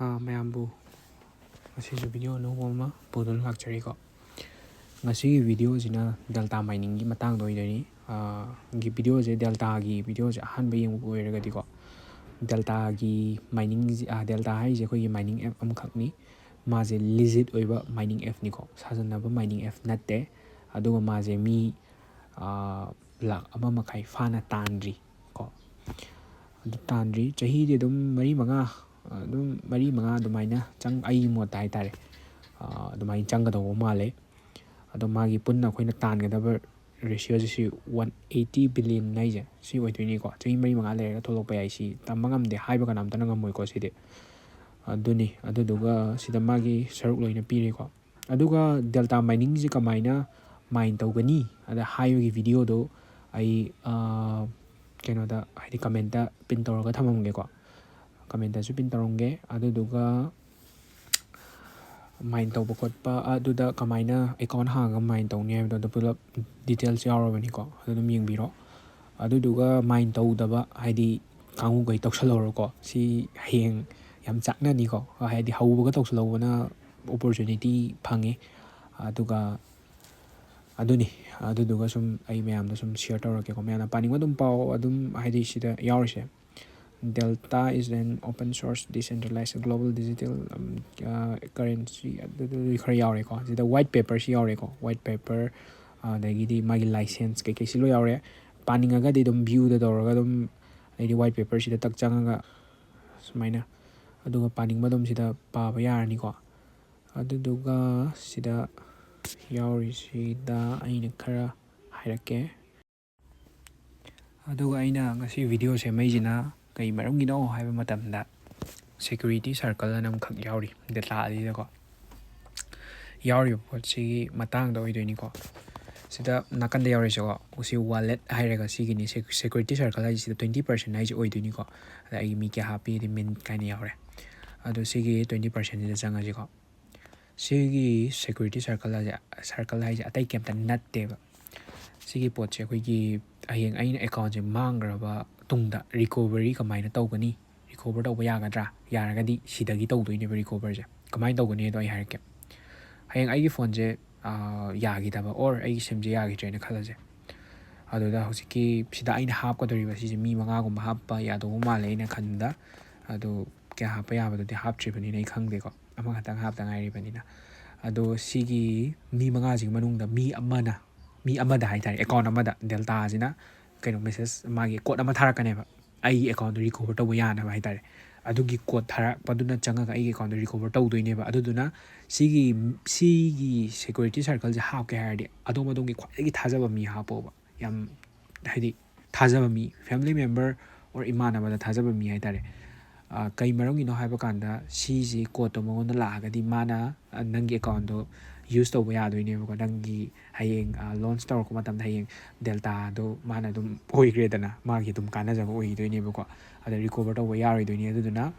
ꯃꯌꯥꯝꯕꯨ ꯉꯁꯤꯁꯨ ꯚꯤꯗꯤꯑꯣ ꯑꯅꯧꯕ ꯑꯃ ꯄꯨꯗꯨꯅ ꯂꯥꯛꯆꯔꯤꯀꯣ. ꯉꯁꯤꯒꯤ ꯚꯤꯗꯤꯑꯣꯁꯤꯅ ꯗꯦꯜꯇꯥ ꯃꯥꯏꯅꯤꯡꯒꯤ ꯃꯇꯥꯡꯗ ꯑꯣꯏꯗꯣꯏꯅꯤ. ꯚꯤꯗꯤꯑꯣꯁꯦ ꯗꯦꯜꯇꯥꯒꯤ ꯚꯤꯗꯤꯑꯣꯁꯦ ꯑꯍꯥꯟꯕ ꯌꯦꯡꯕ ꯑꯣꯏꯔꯒꯗꯤꯀꯣ, ꯗꯦꯜꯇꯥꯒꯤ ꯃꯥꯏꯅꯤꯡ ꯗꯦꯜꯇꯥ ꯍꯥꯏꯔꯤꯁꯦ ꯑꯩꯈꯣꯏꯒꯤ ꯃꯥꯏꯅꯤꯡ ꯑꯦꯞ ꯑꯃꯈꯛꯅꯤ. ꯃꯥꯁꯦ ꯂꯤꯖꯤꯠ ꯑꯣꯏꯕ ꯃꯥꯏꯅꯤꯡ ꯑꯦꯞꯅꯤꯀꯣ, ꯁꯥꯖꯟꯅꯕ ꯃꯥꯏꯅꯤꯡ ꯑꯦꯞ ꯅꯠꯇꯦ. ꯑꯗꯨꯒ ꯃꯥꯁꯦ ꯃꯤ 1.5 lakh ꯐꯥꯅ ꯇꯥꯟꯗ꯭ꯔꯤ ꯀꯣ. ꯑꯗꯨ ꯇꯥꯟꯗ꯭ꯔꯤ, ꯆꯍꯤꯗꯤ ꯑꯗꯨꯝ 4-5 ꯑꯗꯨꯃꯥꯏꯅ ꯑꯩꯒꯤ ꯃꯣꯠꯇ ꯍꯥꯏꯇꯥꯔꯦ, ꯑꯗꯨꯃꯥꯏꯅ ꯆꯪꯒꯗꯧꯕ ꯃꯥꯜꯂꯦ. ꯑꯗꯣ ꯃꯥꯒꯤ ꯄꯨꯟꯅ ꯑꯩꯈꯣꯏꯅ ꯇꯥꯟꯒꯗꯕ ꯔꯦꯁꯤꯌꯣꯁꯤ 180 ꯕꯤꯂꯤꯌꯟ ꯍꯥꯏꯁꯦ ꯁꯤ ꯑꯣꯏꯗꯣꯏꯅꯤꯀꯣ. ꯆꯍꯤ 4-5 ꯂꯩꯔꯒ ꯊꯣꯛꯂꯛꯄ ꯌꯥꯏ, ꯁꯤ ꯇꯝꯕ ꯉꯝꯗꯦ, ꯍꯥꯏꯕ ꯀꯅꯥꯝꯇꯅ ꯉꯝꯃꯣꯏꯀꯣ ꯁꯤꯗꯤ. ꯑꯗꯨꯅꯤ, ꯑꯗꯨꯗꯨꯒ ꯁꯤꯗ ꯃꯥꯒꯤ ꯁꯔꯨꯛ ꯂꯣꯏꯅ ꯄꯤꯔꯤꯀꯣ. ꯑꯗꯨꯒ ꯗꯦꯜꯇꯥ ꯃꯥꯏꯅꯤꯡꯁꯤ ꯀꯃꯥꯏꯅ ꯃꯥꯏꯟ ꯇꯧꯒꯅꯤ ꯑꯗ ꯍꯥꯏꯕꯒꯤ ꯚꯤꯗꯤꯑꯣꯗꯣ ꯑꯩ ꯀꯩꯅꯣꯗ ꯍꯥꯏꯗꯤ ꯀꯃꯦꯟꯇ ꯄꯤꯟ ꯇꯧꯔꯒ ꯊꯝꯃꯝꯒꯦꯀꯣ. ꯀꯃꯦꯟꯇꯁꯨ ꯄꯤꯟ ꯇꯧꯔꯝꯒꯦ. ꯑꯗꯨꯗꯨꯒ ꯃꯥꯏꯟ ꯇꯧꯕ ꯈꯣꯠꯄ, ꯑꯗꯨꯗ ꯀꯃꯥꯏꯅ ꯑꯦꯀꯥꯎꯟ ꯍꯥꯡꯉꯒ ꯃꯥꯏꯟ ꯇꯧꯅꯤ ꯍꯥꯏꯕꯗꯣ ꯄꯨꯂꯞ ꯗꯤꯇꯦꯜꯁ ꯌꯥꯎꯔꯕꯅꯤꯀꯣ. ꯑꯗꯨ ꯑꯗꯨꯝ ꯌꯦꯡꯕꯤꯔꯣ. ꯑꯗꯨꯗꯨꯒ ꯃꯥꯏꯟ ꯇꯧꯗꯕ ꯍꯥꯏꯗꯤ ꯀꯥꯡꯕꯨꯈꯩ ꯇꯧꯁꯜꯍꯧꯔꯣꯀꯣ. ꯁꯤ ꯍꯌꯦꯡ ꯌꯥꯝ ꯆꯥꯛꯅꯅꯤꯀꯣ. ꯍꯥꯏꯗꯤ ꯍꯧꯕꯒ ꯇꯧꯁꯜꯍꯧꯕꯅ ꯑꯣꯄꯣꯔꯆꯨꯅꯤꯇꯤ ꯐꯪꯉꯦ. ꯑꯗꯨꯒ ꯑꯗꯨꯗꯨꯒ ꯁꯨꯝ ꯑꯩ ꯃꯌꯥꯝꯗ ꯁꯨꯝ ꯁꯤꯌꯔ ꯇꯧꯔꯛꯀꯦꯀꯣ. ꯃꯌꯥꯝꯅ ꯄꯥꯅꯤꯡꯕ ꯑꯗꯨꯝ ꯄꯥꯎ. ꯑꯗꯨꯝ ꯍꯥꯏꯗꯤ ꯁꯤꯗ ꯌꯥꯎꯔꯤꯁꯦ, Delta is an open source decentralized global digital currency, ꯑꯗꯨꯗꯤ ꯈꯔ ꯌꯥꯎꯔꯦꯀꯣ. ꯁꯤꯗ ꯋꯥꯏꯠ ꯄꯦꯄꯔꯁꯤ ꯌꯥꯎꯔꯦꯀꯣ. ꯋꯥꯏꯠ ꯄꯦꯄꯔ, ꯑꯗꯒꯤꯗꯤ ꯃꯥꯒꯤ ꯂꯥꯏꯁꯦꯟꯁ ꯀꯩꯀꯩꯁꯤ ꯂꯣꯏ ꯌꯥꯎꯔꯦ. ꯄꯥꯅꯤꯡꯉꯒꯗꯤ ꯑꯗꯨꯝ ꯚ꯭ꯌꯨꯗ ꯇꯧꯔꯒ ꯑꯗꯨꯝ ꯑꯩꯗꯤ ꯋꯥꯏꯠ ꯄꯦꯄꯔꯁꯤꯗ ꯇꯛ ꯆꯪꯉꯒ ꯁꯨꯃꯥꯏꯅ, ꯑꯗꯨꯒ ꯄꯥꯅꯤꯡꯕ ꯑꯗꯨꯝ ꯁꯤꯗ ꯄꯥꯕ ꯌꯥꯔꯅꯤꯀꯣ. ꯑꯗꯨꯗꯨꯒ ꯁꯤꯗ ꯌꯥꯎꯔꯤꯁꯤꯗ ꯑꯩꯅ ꯈꯔ ꯍꯥꯏꯔꯛꯀꯦ. ꯑꯗꯨꯒ ꯑꯩꯅ ꯉꯁꯤ ꯚꯤꯗꯤꯑꯣ ꯁꯦꯝꯃꯛꯏꯁꯤꯅ ꯀꯩ ꯃꯔꯝꯒꯤꯅꯣ ꯍꯥꯏꯕ ꯃꯇꯝꯗ ꯁꯦꯀ꯭ꯌꯨꯔꯤꯇꯤ ꯁꯥꯔꯀꯜ ꯑꯅ ꯑꯃꯈꯛ ꯌꯥꯎꯔꯤ ꯗꯦꯜꯇꯥ ꯑꯁꯤꯗꯀꯣ. ꯌꯥꯎꯔꯤꯕ ꯄꯣꯠꯁꯤꯒꯤ ꯃꯇꯥꯡꯗ ꯑꯣꯏꯗꯣꯏꯅꯤꯀꯣ. ꯁꯤꯗ ꯅꯥꯀꯟꯗ ꯌꯥꯎꯔꯤꯁꯦꯀꯣ, ꯁꯤ ꯋꯥꯂꯦꯠ ꯍꯥꯏꯔꯒ ꯁꯤꯒꯤꯅꯤ. ꯁꯦꯀ꯭ꯌꯨꯔꯤꯇꯤ ꯁꯥꯔꯀꯜ ꯍꯥꯏꯁꯤ ꯁꯤꯗ 20% ꯍꯥꯏꯁꯤ ꯑꯣꯏꯗꯣꯏꯅꯤꯀꯣ. ꯑꯗ ꯑꯩꯒꯤ ꯃꯤ ꯀꯌꯥ ꯍꯥꯞꯄꯤꯗꯤ ꯃꯤꯟ ꯀꯥꯏꯅ ꯌꯥꯎꯔꯦ. ꯑꯗꯣ ꯁꯤꯒꯤ 20%ꯁꯤꯗ ꯆꯪꯉꯁꯤꯀꯣ. ꯁꯤꯒꯤ ꯁꯦꯀ꯭ꯌꯨꯔꯤꯇꯤ ꯁꯥꯔꯀꯜ ꯍꯥꯏꯁꯦ ꯑꯇꯩ ꯀꯩꯝꯇ ꯅꯠꯇꯦꯕ. ꯁꯤꯒꯤ ꯄꯣꯠꯁꯦ ꯑꯩꯈꯣꯏꯒꯤ ꯍꯌꯦꯡ ꯑꯩꯅ ꯑꯦꯀꯥꯎꯟꯁꯦ ꯃꯥꯡꯈ꯭ꯔꯕ ꯇꯨꯡꯗ ꯔꯤꯀꯣꯕꯔꯤ ꯀꯃꯥꯏꯅ ꯇꯧꯒꯅꯤ, ꯔꯤꯀꯣꯕꯔ ꯇꯧꯕ ꯌꯥꯒꯗ꯭ꯔꯥ, ꯌꯥꯔꯒꯗꯤ ꯁꯤꯗꯒꯤ ꯇꯧꯗꯣꯏꯅꯦꯕ ꯔꯤꯀꯣꯕꯔꯁꯦ. ꯀꯃꯥꯏꯅ ꯇꯧꯒꯅꯤ ꯑꯗꯣ ꯑꯩ ꯍꯥꯏꯔꯛꯀꯦ. ꯍꯌꯦꯡ ꯑꯩꯒꯤ ꯐꯣꯟꯁꯦ ꯌꯥꯈꯤꯗꯕ, ꯑꯣꯔ ꯑꯩꯒꯤ ꯁꯤꯝꯁꯦ ꯌꯥꯈꯤꯗ꯭ꯔꯦꯅ ꯈꯜꯂꯁꯦ. ꯑꯗꯨꯗ ꯍꯧꯖꯤꯛꯀꯤ ꯁꯤꯗ ꯑꯩꯅ ꯍꯥꯞꯀꯗꯧꯔꯤꯕ ꯁꯤꯁꯦ ꯃꯤ 5 ꯍꯥꯞꯄ ꯌꯥꯗꯧꯕ ꯃꯥꯜꯂꯦ ꯑꯩꯅ ꯈꯟꯕꯗ. ꯑꯗꯣ ꯀꯌꯥ ꯍꯥꯞꯄ ꯌꯥꯕꯗꯨꯗꯤ ꯍꯥꯞꯇ꯭ꯔꯤꯕꯅꯤꯅ ꯑꯩ ꯈꯪꯗꯦꯀꯣ, ꯑꯃꯈꯛꯇꯪ ꯍꯥꯞꯇ ꯉꯥꯏꯔꯤꯕꯅꯤ나. ꯑꯗꯣ ꯁꯤꯒꯤ ꯃꯤ 5ꯁꯤꯒꯤ ꯃꯅꯨꯡꯗ ꯃꯤ ꯑꯃꯗ ꯍꯥꯏꯇꯥꯔꯦ, ꯑꯦꯀꯥꯎꯟ ꯑꯃꯗ ꯗꯦꯜꯇꯥꯁꯤꯅ ꯀꯩꯅꯣ ꯃꯦꯁꯦꯖ, ꯃꯥꯒꯤ ꯀꯣꯠ ꯑꯃ ꯊꯥꯔꯛꯀꯅꯦꯕ ꯑꯩꯒꯤ ꯑꯦꯀꯥꯎꯟꯗꯣ ꯔꯤꯀꯣꯕꯔ ꯇꯧꯕ ꯌꯥꯅꯕ ꯍꯥꯏꯇꯥꯔꯦ. ꯑꯗꯨꯒꯤ ꯀꯣꯠ ꯊꯥꯔꯛꯄꯗꯨꯅ ꯆꯪꯉꯒ ꯑꯩꯒꯤ ꯑꯦꯀꯥꯎꯟꯗꯣ ꯔꯤꯀꯣꯕꯔ ꯇꯧꯗꯣꯏꯅꯦꯕ. ꯑꯗꯨꯗꯨꯅ ꯁꯤꯒꯤ ꯁꯦꯀ꯭ꯌꯨꯔꯤꯇꯤ ꯁꯥꯔꯀꯜꯁꯦ ꯍꯥꯞꯀꯦ ꯍꯥꯏꯔꯗꯤ ꯑꯗꯣꯝꯒꯤ ꯈ꯭ꯋꯥꯏꯗꯒꯤ ꯊꯥꯖꯕ ꯃꯤ ꯍꯥꯞꯄꯣꯕ. ꯌꯥꯝ ꯍꯥꯏꯗꯤ ꯊꯥꯖꯕ ꯃꯤ, ꯐꯦꯃꯤꯂꯤ ꯃꯦꯝꯕꯔ ꯑꯣꯔ ꯏꯃꯥꯟꯅꯕꯗ ꯊꯥꯖꯕ ꯃꯤ ꯍꯥꯏꯇꯥꯔꯦ. ꯀꯩ ꯃꯔꯝꯒꯤꯅꯣ ꯍꯥꯏꯕ ꯀꯥꯟꯗ ꯁꯤꯁꯤ ꯀꯣꯠꯇꯣ ꯃꯉꯣꯟꯗ ꯂꯥꯛꯑꯒꯗꯤ ꯃꯥꯅ ꯅꯪꯒꯤ ꯑꯦꯀꯥꯎꯟꯗꯣ ꯌꯨꯁ ꯇꯧꯕ ꯌꯥꯗꯣꯏꯅꯦꯕꯀꯣ. ꯅꯪꯒꯤ ꯍꯌꯦꯡ ꯂꯣꯟꯆ ꯇꯧꯔꯛꯄ ꯃꯇꯝꯗ ꯍꯌꯦꯡ ꯗꯦꯜꯇꯥꯗꯣ ꯃꯥꯅ ꯑꯗꯨꯝ ꯑꯣꯏꯈ꯭ꯔꯦꯗꯅ, ꯃꯥꯒꯤ ꯑꯗꯨꯝ ꯀꯥꯟꯅꯖꯕ ꯑꯣꯏꯈꯤꯗꯣꯏꯅꯦꯕꯀꯣ. ꯑꯗ ꯔꯤꯀꯣꯕꯔ ꯇꯧꯕ ꯌꯥꯔꯣꯏꯗꯣꯏꯅꯤ. ꯑꯗꯨꯗꯨꯅ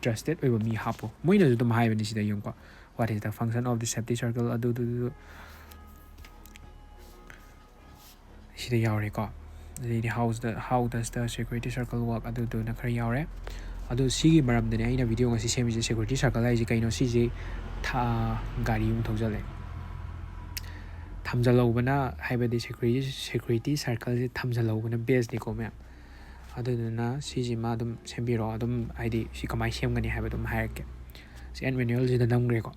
ꯇ꯭ꯔꯁꯇꯦꯠ ꯑꯣꯏꯕ ꯃꯤ ꯍꯥꯞꯄꯣ. ꯃꯣꯏꯅꯁꯨ ꯑꯗꯨꯝ ꯍꯥꯏꯕꯅꯤ ꯁꯤꯗ ꯌꯦꯡꯉꯨꯀꯣ. ꯋꯥꯠ ꯏꯁ ꯗ ꯐꯪꯁꯟ ꯑꯣꯐ ꯗꯤ ꯁꯦꯐꯇꯤ ꯁꯥꯔꯀꯜ, ꯑꯗꯨꯗꯨ ꯁꯤꯗ ꯌꯥꯎꯔꯦꯀꯣ. ꯑꯗꯩꯗꯤ ꯍꯥꯎ ꯗꯁ ꯗ ꯁꯦꯀ꯭ꯌꯨꯔꯤꯇꯤ ꯁꯥꯔꯀꯜ ꯋꯥꯛ, ꯑꯗꯨꯗꯨꯅ ꯈꯔ ꯌꯥꯎꯔꯦ. ꯑꯗꯣ ꯁꯤꯒꯤ ꯃꯔꯝꯗꯅꯦ ꯑꯩꯅ ꯚꯤꯗꯤꯑꯣ ꯉꯁꯤ ꯁꯦꯝꯃꯤꯁꯦ. ꯁꯦꯀ꯭ꯌꯨꯔꯤꯇꯤ ꯁꯥꯔꯀꯜ ꯍꯥꯏꯁꯦ ꯀꯩꯅꯣ? ꯁꯤꯁꯦ ꯒꯥꯔꯤ ꯑꯃ ꯊꯧꯖꯜꯂꯦ, ꯊꯝꯖꯤꯜꯍꯧꯕꯅ, ꯍꯥꯏꯕꯗꯤ ꯁꯦꯀ꯭ꯌꯨꯔꯤꯇꯤ ꯁꯥꯔꯀꯜꯁꯦ ꯊꯝꯖꯤꯜꯍꯧꯕꯅ ꯕꯦꯁꯅꯤꯀꯣ ꯃꯌꯥꯝ. ꯑꯗꯨꯗꯨꯅ ꯁꯤꯁꯤꯃ ꯑꯗꯨꯝ ꯁꯦꯝꯕꯤꯔꯣ. ꯑꯗꯨꯝ ꯍꯥꯏꯗꯤ ꯁꯤ ꯀꯃꯥꯏꯅ ꯁꯦꯝꯒꯅꯤ ꯍꯥꯏꯕ ꯑꯗꯨꯝ ꯍꯥꯏꯔꯛꯀꯦ. ꯁꯤ ꯑꯦꯟ ꯃꯦꯅꯨꯑꯦꯜꯁꯤꯗ ꯅꯝꯈ꯭ꯔꯦꯀꯣ.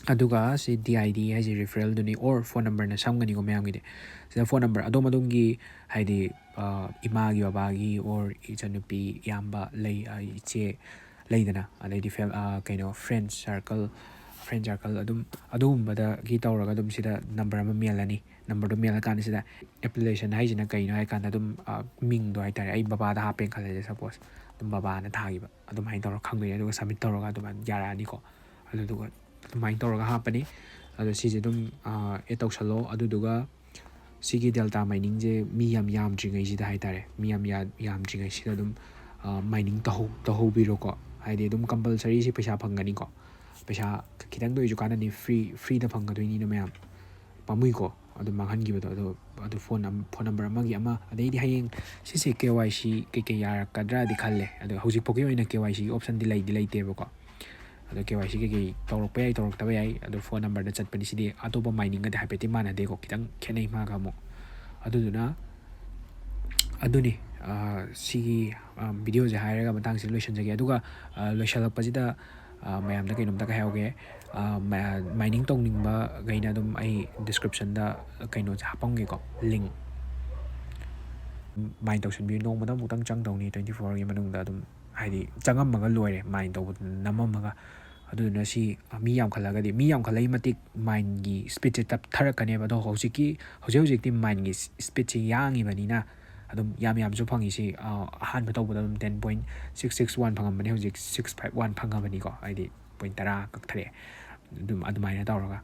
ꯑꯗꯨꯒ ꯁꯤ DID ꯍꯥꯏꯁꯤ ꯔꯤꯐꯔꯦꯜꯗꯨꯅꯤ, ꯑꯣꯔ ꯐꯣꯟ ꯅꯝꯕꯔꯅ ꯁꯝꯒꯅꯤꯀꯣ ꯃꯌꯥꯝꯒꯤꯗꯤ. ꯁꯤꯗ ꯐꯣꯟ ꯅꯝꯕꯔ ꯑꯗꯣꯝꯒꯤ ꯍꯥꯏꯗꯤ ꯏꯃꯥꯒꯤ, ꯕꯕꯥꯒꯤ, ꯑꯣꯔ ꯏꯆꯟꯅꯨꯄꯤ, ꯏꯌꯥꯝꯕ, ꯏꯆꯦ ꯂꯩꯗꯅ, ꯑꯗꯩꯗꯤ ꯀꯩꯅꯣ ꯐ꯭ꯔꯦꯟ ꯁꯥꯔꯀꯜ ꯑꯗꯨꯝ ꯑꯗꯨꯒꯨꯝꯕꯗꯒꯤ ꯇꯧꯔꯒ ꯑꯗꯨꯝ ꯁꯤꯗ ꯅꯝꯕꯔ ꯑꯃ ꯃꯦꯜꯂꯅꯤ. ꯅꯝꯕꯔꯗꯣ ꯃꯦꯜꯂꯀꯥꯟꯗ ꯁꯤꯗ ꯑꯦꯄ꯭ꯂꯤꯀꯦꯁꯟ ꯍꯥꯏꯁꯤꯅ ꯀꯩꯅꯣ ꯍꯥꯏ ꯀꯥꯟꯗ ꯑꯗꯨꯝ ꯃꯤꯡꯗꯣ ꯍꯥꯏꯇꯥꯔꯦ. ꯑꯩ ꯕꯕꯥꯗ ꯍꯥꯞꯄꯦꯅ ꯈꯜꯂꯁꯦ ꯁꯄꯣꯁ, ꯑꯗꯨꯝ ꯕꯕꯥꯅ ꯊꯥꯈꯤꯕ ꯑꯗꯨꯃꯥꯏꯅ ꯇꯧꯔꯒ ꯈꯪꯗꯣꯏꯅꯤ. ꯑꯗꯨꯒ ꯁꯕꯃꯤꯠ ꯇꯧꯔꯒ ꯑꯗꯨꯃꯥꯏꯅ ꯌꯥꯔꯛꯑꯅꯤꯀꯣ. ꯑꯗꯨꯗꯨꯒ ꯑꯗꯨꯃꯥꯏꯅ ꯇꯧꯔꯒ ꯍꯥꯞꯄꯅꯤ. ꯑꯗꯣ ꯁꯤꯁꯦ ꯑꯗꯨꯝ ꯑꯦꯗ ꯇꯧꯁꯜꯂꯣ. ꯑꯗꯨꯗꯨꯒ ꯁꯤꯒꯤ ꯗꯦꯜꯇꯥ ꯃꯥꯏꯅꯤꯡꯁꯦ ꯃꯤ ꯌꯥꯝ ꯌꯥꯝꯗ꯭ꯔꯤꯉꯩꯁꯤꯗ ꯍꯥꯏꯇꯥꯔꯦ, ꯃꯤ ꯌꯥꯝ ꯌꯥꯝꯗ꯭ꯔꯤꯉꯩꯁꯤꯗ ꯑꯗꯨꯝ ꯃꯥꯏꯅꯤꯡ ꯇꯧꯍꯧꯕꯤꯔꯣꯀꯣ. ꯍꯥꯏꯗꯤ ꯑꯗꯨꯝ ꯀꯝꯄꯜꯁꯔꯤ ꯁꯤ ꯄꯩꯁꯥ ꯐꯪꯒꯅꯤꯀꯣ. ꯄꯩꯁꯥ ꯈꯤꯇꯪꯗ ꯑꯣꯏꯁꯨ ꯀꯥꯟꯅꯅꯤ. ꯐ꯭ꯔꯤꯗ ꯐꯪꯒꯗꯣꯏꯅꯤꯅ ꯃꯌꯥꯝ. ꯄꯥꯝꯃꯨꯏꯀꯣ ꯑꯗꯨ ꯃꯥꯡꯍꯟꯈꯤꯕꯗꯣ ꯑꯗꯨ ꯐꯣꯟ ꯅꯝꯕꯔ ꯑꯃꯒꯤ ꯑꯃ ꯑꯗꯩꯗꯤ ꯍꯌꯦꯡ ꯁꯤꯁꯦ KYC ꯀꯩꯀꯩ ꯌꯥꯔꯛꯀꯗ꯭ꯔꯥꯗꯤ ꯈꯜꯂꯦ ꯑꯗꯣ ꯍꯧꯖꯤꯛꯐꯥꯎꯒꯤ ꯑꯣꯏꯅ KYCꯒꯤ ꯑꯣꯞꯁꯟꯗꯤ ꯂꯩꯇꯦꯕꯀꯣ ꯑꯗꯣ KYC ꯀꯩꯀꯩ ꯇꯧꯔꯛꯄ ꯌꯥꯏ ꯇꯧꯔꯛꯇꯕ ꯌꯥꯏ ꯑꯗꯣ ꯐꯣꯟ ꯅꯝꯕꯔꯗ ꯆꯠꯄꯅꯤ ꯁꯤꯗꯤ ꯑꯇꯣꯞꯄ ꯃꯥꯏꯅꯤꯡꯒꯗꯤ ꯍꯥꯏꯐꯦꯠꯇꯤ ꯃꯥꯟꯅꯗꯦꯀꯣ ꯈꯤꯇꯪ ꯈꯦꯠꯅꯩ ꯃꯥꯒ ꯑꯃꯨꯛ ꯑꯗꯨꯗꯨꯅ ꯑꯗꯨꯅꯤ ꯁꯤꯒꯤ ꯚꯤꯗꯤꯑꯣꯁꯦ ꯍꯥꯏꯔꯒ ꯃꯇꯥꯡꯁꯤꯗ ꯂꯣꯏꯁꯤꯟꯖꯒꯦ ꯑꯗꯨꯒ ꯂꯣꯏꯁꯤꯜꯂꯛꯄꯁꯤꯗ ꯃꯌꯥꯝꯗ ꯀꯩꯅꯣꯝꯇ ꯍꯥꯏꯍꯧꯒꯦ ꯃꯥꯏꯅꯤꯡ ꯇꯧꯅꯤꯡꯕꯈꯩꯅ ꯑꯗꯨꯝ ꯑꯩ ꯗꯤꯁꯀ꯭ꯔꯤꯞꯁꯟꯗ ꯀꯩꯅꯣꯁꯦ ꯍꯥꯞꯄꯝꯒꯦꯀꯣ ꯂꯤꯡ ꯃꯥꯏꯟ ꯇꯧꯁꯟꯕꯤꯌꯨ ꯅꯣꯡꯃꯗ ꯑꯃꯨꯛꯇꯪ ꯆꯪꯗꯧꯅꯤ 24 hourꯒꯤ ꯃꯅꯨꯡꯗ ꯑꯗꯨꯝ ꯍꯥꯏꯗꯤ ꯆꯪꯉꯝꯃꯒ ꯂꯣꯏꯔꯦ ꯃꯥꯏꯟ ꯇꯧꯕꯗ ꯅꯝꯃꯝꯃꯒ ꯑꯗꯨꯗꯨꯅ ꯁꯤ ꯃꯤ ꯌꯥꯝꯈꯠꯂꯒꯗꯤ ꯃꯤ ꯌꯥꯝꯈꯠꯂꯛꯏ ꯃꯇꯤꯛ ꯃꯥꯏꯟꯒꯤ ꯁ꯭ꯄꯤꯠꯁꯦ ꯇꯞꯊꯔꯛꯀꯅꯦꯕ ꯑꯗꯣ ꯍꯧꯖꯤꯛꯇꯤ ꯃꯥꯏꯟꯒꯤ ꯁ꯭ꯄꯤꯠꯁꯦ ꯌꯥꯡꯉꯤꯕꯅꯤ나 ꯑꯗꯨꯝ ꯌꯥꯝꯁꯨ ꯐꯪꯉꯤꯁꯤ ꯑꯍꯥꯟꯕ ꯇꯧꯕꯗ ꯑꯗꯨꯝ 10.661 ꯐꯪꯉꯝꯕꯅꯤ ꯍꯧꯖꯤꯛ 651 ꯐꯪꯉꯕꯅꯤꯀꯣ ꯍꯥꯏꯗꯤ 0.10 ꯀꯛꯊꯔꯛꯑꯦ ꯑꯗꯨꯃꯥꯏꯅ ꯇꯧꯔꯒ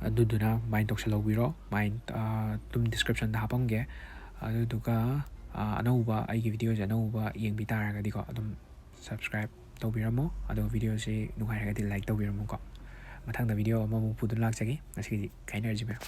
ꯑꯗꯨꯗꯨꯅ ꯃꯥꯏꯟ ꯇꯧꯁꯜꯍꯧꯕꯤꯔꯣ ꯃꯥꯏꯟ ꯑꯗꯨꯝ ꯗꯤꯁꯀ꯭ꯔꯤꯞꯁꯟꯗ ꯍꯥꯞꯄꯝꯒꯦ ꯑꯗꯨꯗꯨꯒ ꯑꯅꯧꯕ ꯑꯩꯒꯤ ꯚꯤꯗꯤꯑꯣꯁꯦ ꯑꯅꯧꯕ ꯌꯦꯡꯕꯤ ꯇꯥꯔꯒꯗꯤꯀꯣ ꯑꯗꯨꯝ ꯁꯕꯁꯀ꯭ꯔꯥꯏꯞ ꯇꯧꯕꯤꯔꯝꯃꯣ ꯑꯗꯨꯒ ꯚꯤꯗꯤꯑꯣꯁꯤ ꯅꯨꯡꯉꯥꯏꯔꯒꯗꯤ ꯂꯥꯏꯛ ꯇꯧꯕꯤꯔꯝꯃꯣꯀꯣ ꯃꯊꯪꯗ ꯚꯤꯗꯤꯑꯣ ꯑꯃꯃꯨꯛ ꯄꯨꯗꯨꯅ ꯂꯥꯛꯆꯒꯦ ꯉꯁꯤꯒꯤꯗꯤ ꯀꯥꯏꯅꯔꯁꯤ ꯃꯌꯥꯝ